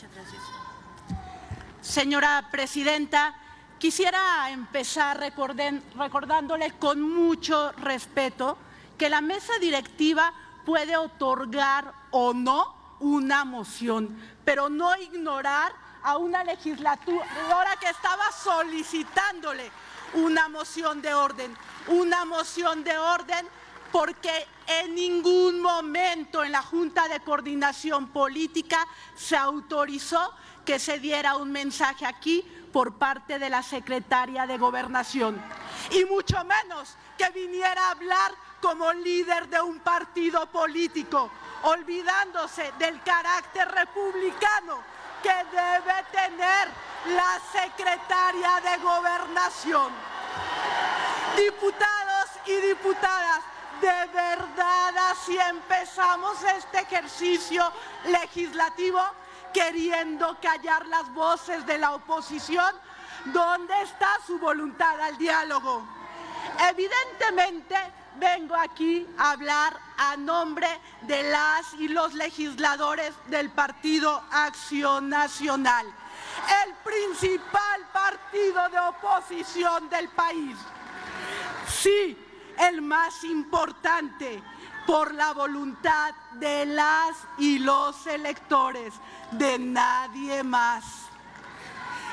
Muchas gracias. Señora Presidenta, quisiera empezar recordándole con mucho respeto que la mesa directiva puede otorgar o no una moción, pero no ignorar a una legisladora que estaba solicitándole una moción de orden porque en ningún momento en la Junta de Coordinación Política se autorizó que se diera un mensaje aquí por parte de la secretaria de Gobernación, y mucho menos que viniera a hablar como líder de un partido político, olvidándose del carácter republicano que debe tener la secretaria de Gobernación. Diputados y diputadas, de verdad así empezamos este ejercicio legislativo, queriendo callar las voces de la oposición. ¿Dónde está su voluntad al diálogo? Evidentemente vengo aquí a hablar a nombre de las y los legisladores del Partido Acción Nacional, el principal partido de oposición del país. Sí, el más importante, por la voluntad de las y los electores, de nadie más.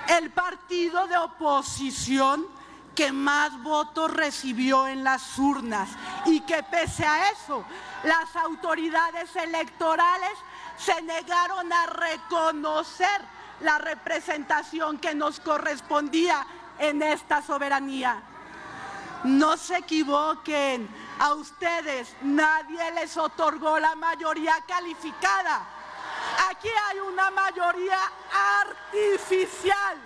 El partido de oposición que más votos recibió en las urnas y que pese a eso las autoridades electorales se negaron a reconocer la representación que nos correspondía en esta soberanía. No se equivoquen, a ustedes nadie les otorgó la mayoría calificada. Aquí hay una mayoría artificial,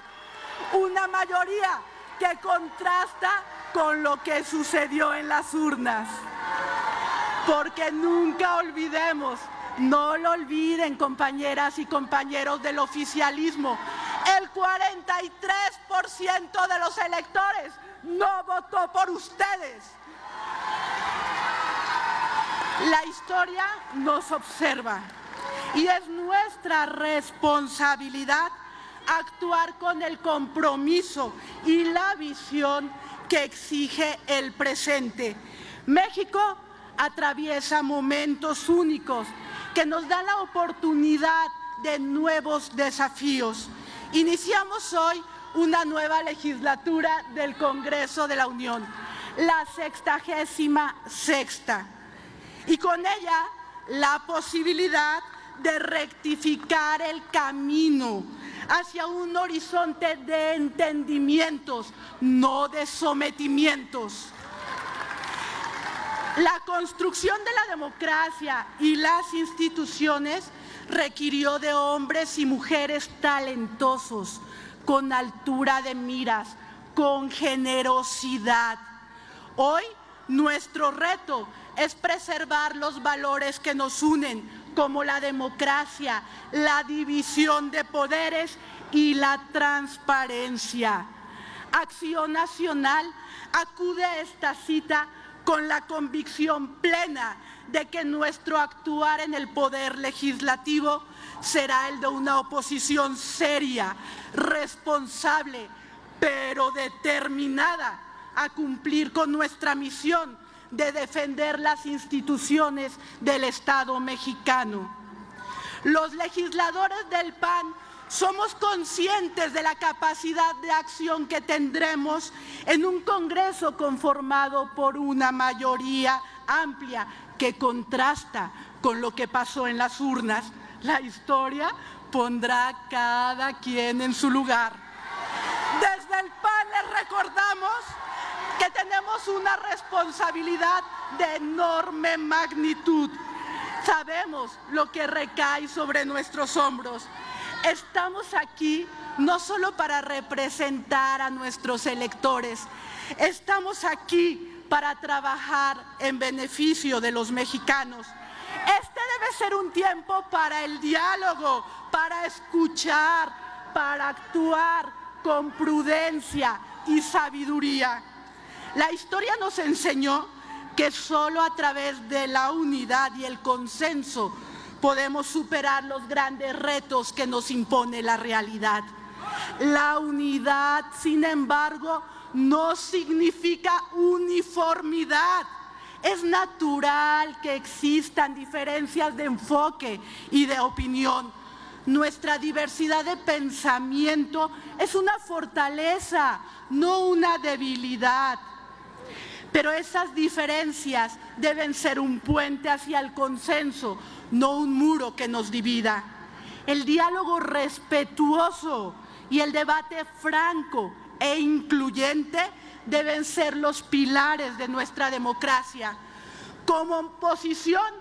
una mayoría que contrasta con lo que sucedió en las urnas. Porque nunca olvidemos, no lo olviden, compañeras y compañeros del oficialismo, el 43% de los electores no votó por ustedes. La historia nos observa y es nuestra responsabilidad actuar con el compromiso y la visión que exige el presente. México atraviesa momentos únicos que nos dan la oportunidad de nuevos desafíos. Iniciamos hoy una nueva legislatura del Congreso de la Unión, la 66ª, y con ella la posibilidad de rectificar el camino hacia un horizonte de entendimientos, no de sometimientos. La construcción de la democracia y las instituciones requirió de hombres y mujeres talentosos, con altura de miras, con generosidad. Hoy nuestro reto es preservar los valores que nos unen, como la democracia, la división de poderes y la transparencia. Acción Nacional acude a esta cita con la convicción plena de que nuestro actuar en el poder legislativo será el de una oposición seria, responsable, pero determinada a cumplir con nuestra misión de defender las instituciones del Estado mexicano. Los legisladores del PAN somos conscientes de la capacidad de acción que tendremos en un Congreso conformado por una mayoría amplia que contrasta con lo que pasó en las urnas. La historia pondrá a cada quien en su lugar. Desde el PAN les recordamos que tenemos una responsabilidad de enorme magnitud. Sabemos lo que recae sobre nuestros hombros. Estamos aquí no solo para representar a nuestros electores, estamos aquí para trabajar en beneficio de los mexicanos. Este debe ser un tiempo para el diálogo, para escuchar, para actuar con prudencia y sabiduría. La historia nos enseñó que solo a través de la unidad y el consenso podemos superar los grandes retos que nos impone la realidad. La unidad, sin embargo, no significa uniformidad. Es natural que existan diferencias de enfoque y de opinión. Nuestra diversidad de pensamiento es una fortaleza, no una debilidad. Pero esas diferencias deben ser un puente hacia el consenso, no un muro que nos divida. El diálogo respetuoso y el debate franco e incluyente deben ser los pilares de nuestra democracia. Como oposición,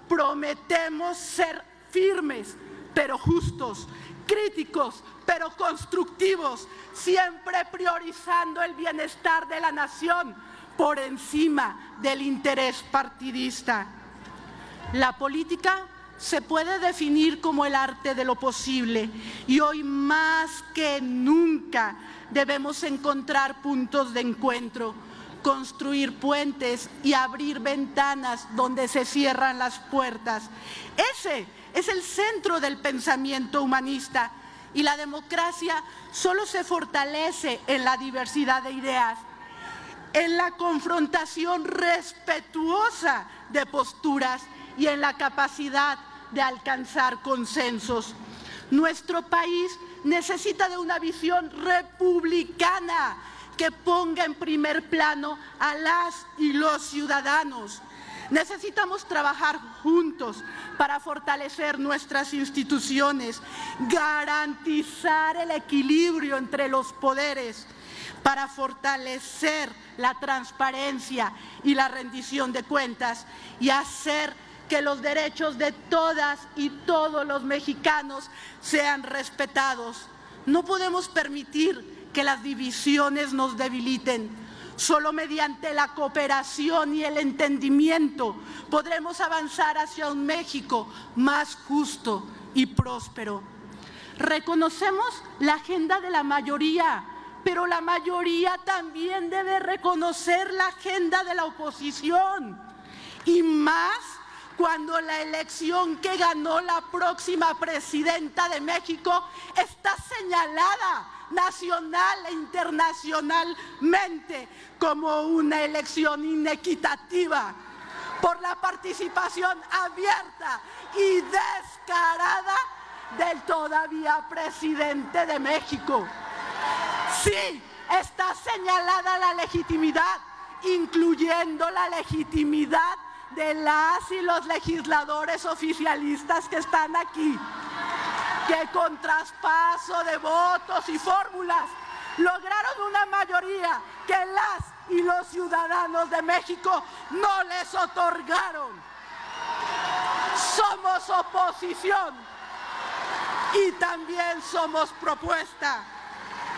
prometemos ser firmes, pero justos, críticos, pero constructivos, siempre priorizando el bienestar de la nación por encima del interés partidista. La política se puede definir como el arte de lo posible y hoy más que nunca debemos encontrar puntos de encuentro, construir puentes y abrir ventanas donde se cierran las puertas. Ese es el centro del pensamiento humanista y la democracia solo se fortalece en la diversidad de ideas, en la confrontación respetuosa de posturas y en la capacidad de alcanzar consensos. Nuestro país necesita de una visión republicana que ponga en primer plano a las y los ciudadanos. Necesitamos trabajar juntos para fortalecer nuestras instituciones, garantizar el equilibrio entre los poderes, para fortalecer la transparencia y la rendición de cuentas y hacer que los derechos de todas y todos los mexicanos sean respetados. No podemos permitir que las divisiones nos debiliten. Solo mediante la cooperación y el entendimiento podremos avanzar hacia un México más justo y próspero. Reconocemos la agenda de la mayoría, pero la mayoría también debe reconocer la agenda de la oposición. Y más cuando la elección que ganó la próxima presidenta de México está señalada nacional e internacionalmente como una elección inequitativa por la participación abierta y descarada del todavía presidente de México. Sí, está señalada la legitimidad, incluyendo la legitimidad de las y los legisladores oficialistas que están aquí, que con traspaso de votos y fórmulas lograron una mayoría que las y los ciudadanos de México no les otorgaron. Somos oposición y también somos propuesta.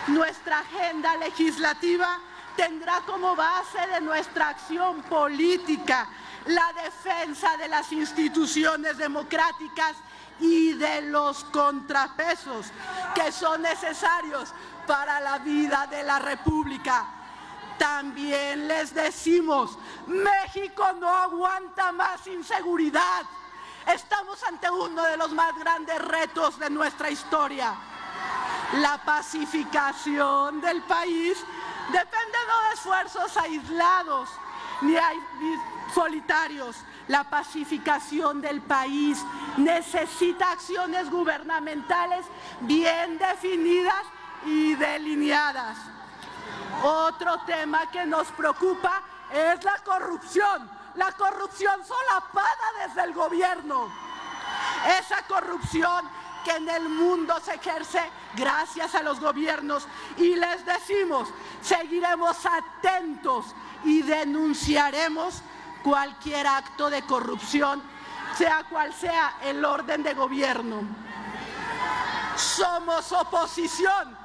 Nuestra agenda legislativa tendrá como base de nuestra acción política la defensa de las instituciones democráticas y de los contrapesos que son necesarios para la vida de la República. También les decimos, México no aguanta más inseguridad. Estamos ante uno de los más grandes retos de nuestra historia. La pacificación del país depende no de esfuerzos aislados ni solitarios. La pacificación del país necesita acciones gubernamentales bien definidas y delineadas. Otro tema que nos preocupa es la corrupción solapada desde el gobierno. Esa corrupción que en el mundo se ejerce gracias a los gobiernos, y les decimos, seguiremos atentos y denunciaremos cualquier acto de corrupción, sea cual sea el orden de gobierno. Somos oposición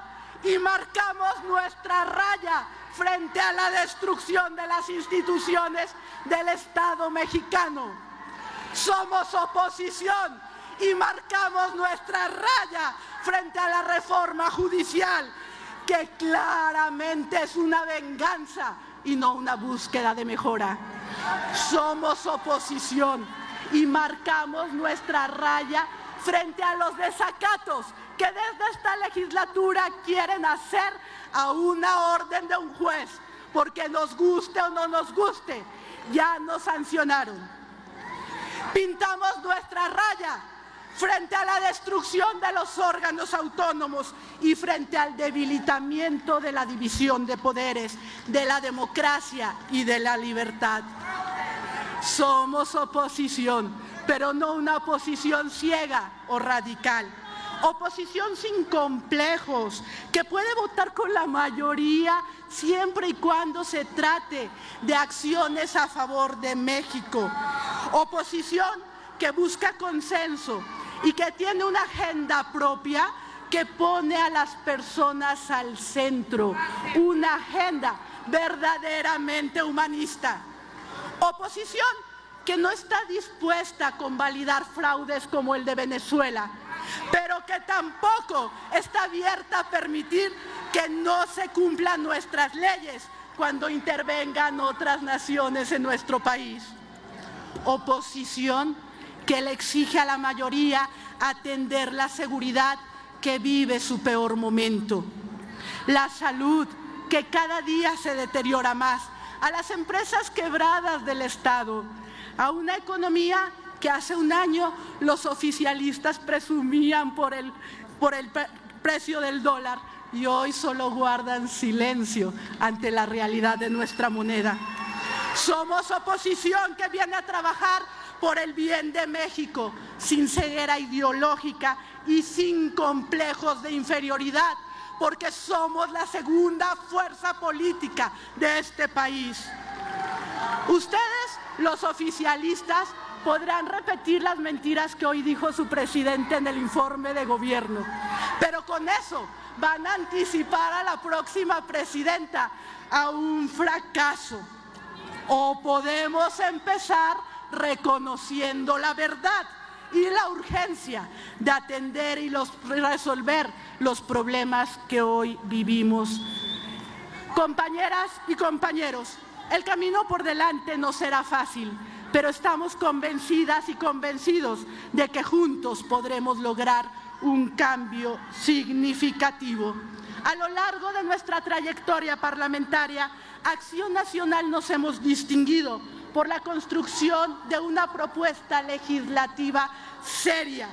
y marcamos nuestra raya frente a la destrucción de las instituciones del Estado mexicano. Somos oposición y marcamos nuestra raya frente a la reforma judicial, que claramente es una venganza y no una búsqueda de mejora. Somos oposición y marcamos nuestra raya frente a los desacatos que desde esta legislatura quieren hacer a una orden de un juez, porque nos guste o no nos guste, ya nos sancionaron. Pintamos nuestra raya frente a la destrucción de los órganos autónomos y frente al debilitamiento de la división de poderes, de la democracia y de la libertad. Somos oposición, pero no una oposición ciega o radical. Oposición sin complejos, que puede votar con la mayoría siempre y cuando se trate de acciones a favor de México. Oposición que busca consenso y que tiene una agenda propia que pone a las personas al centro, una agenda verdaderamente humanista. Oposición que no está dispuesta a convalidar fraudes como el de Venezuela, pero que tampoco está abierta a permitir que no se cumplan nuestras leyes cuando intervengan otras naciones en nuestro país. Oposición que le exige a la mayoría atender la seguridad que vive su peor momento, la salud que cada día se deteriora más, a las empresas quebradas del Estado, a una economía que hace un año los oficialistas presumían por el precio del dólar y hoy solo guardan silencio ante la realidad de nuestra moneda. Somos oposición que viene a trabajar por el bien de México, sin ceguera ideológica y sin complejos de inferioridad, porque somos la segunda fuerza política de este país. Ustedes, los oficialistas, podrán repetir las mentiras que hoy dijo su presidente en el informe de gobierno, pero con eso van a anticipar a la próxima presidenta a un fracaso. O podemos empezar reconociendo la verdad y la urgencia de atender y resolver los problemas que hoy vivimos. Compañeras y compañeros, el camino por delante no será fácil, pero estamos convencidas y convencidos de que juntos podremos lograr un cambio significativo. A lo largo de nuestra trayectoria parlamentaria, Acción Nacional nos hemos distinguido por la construcción de una propuesta legislativa seria,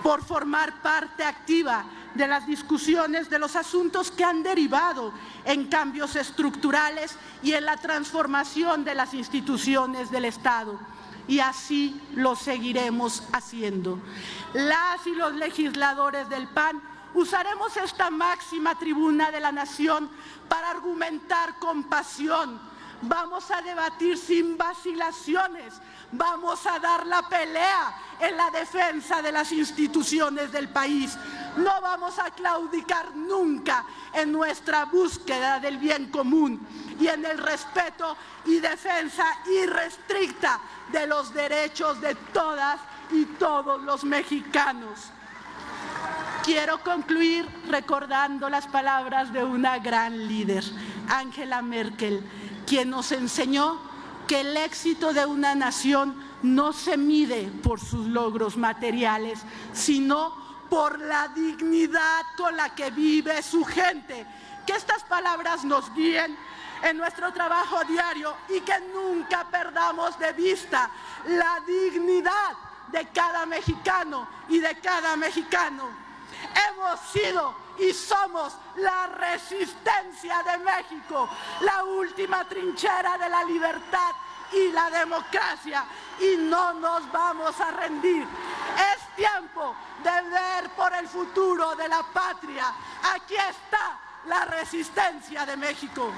por formar parte activa de las discusiones de los asuntos que han derivado en cambios estructurales y en la transformación de las instituciones del Estado. Y así lo seguiremos haciendo. Las y los legisladores del PAN usaremos esta máxima tribuna de la nación para argumentar con pasión. Vamos a debatir sin vacilaciones, vamos a dar la pelea en la defensa de las instituciones del país. No vamos a claudicar nunca en nuestra búsqueda del bien común y en el respeto y defensa irrestricta de los derechos de todas y todos los mexicanos. Quiero concluir recordando las palabras de una gran líder, Angela Merkel, quien nos enseñó que el éxito de una nación no se mide por sus logros materiales, sino por la dignidad con la que vive su gente. Que estas palabras nos guíen en nuestro trabajo diario y que nunca perdamos de vista la dignidad de cada mexicano y de cada mexicano. Hemos sido y somos la resistencia de México, la última trinchera de la libertad y la democracia, y no nos vamos a rendir. Es tiempo de ver por el futuro de la patria. Aquí está la resistencia de México.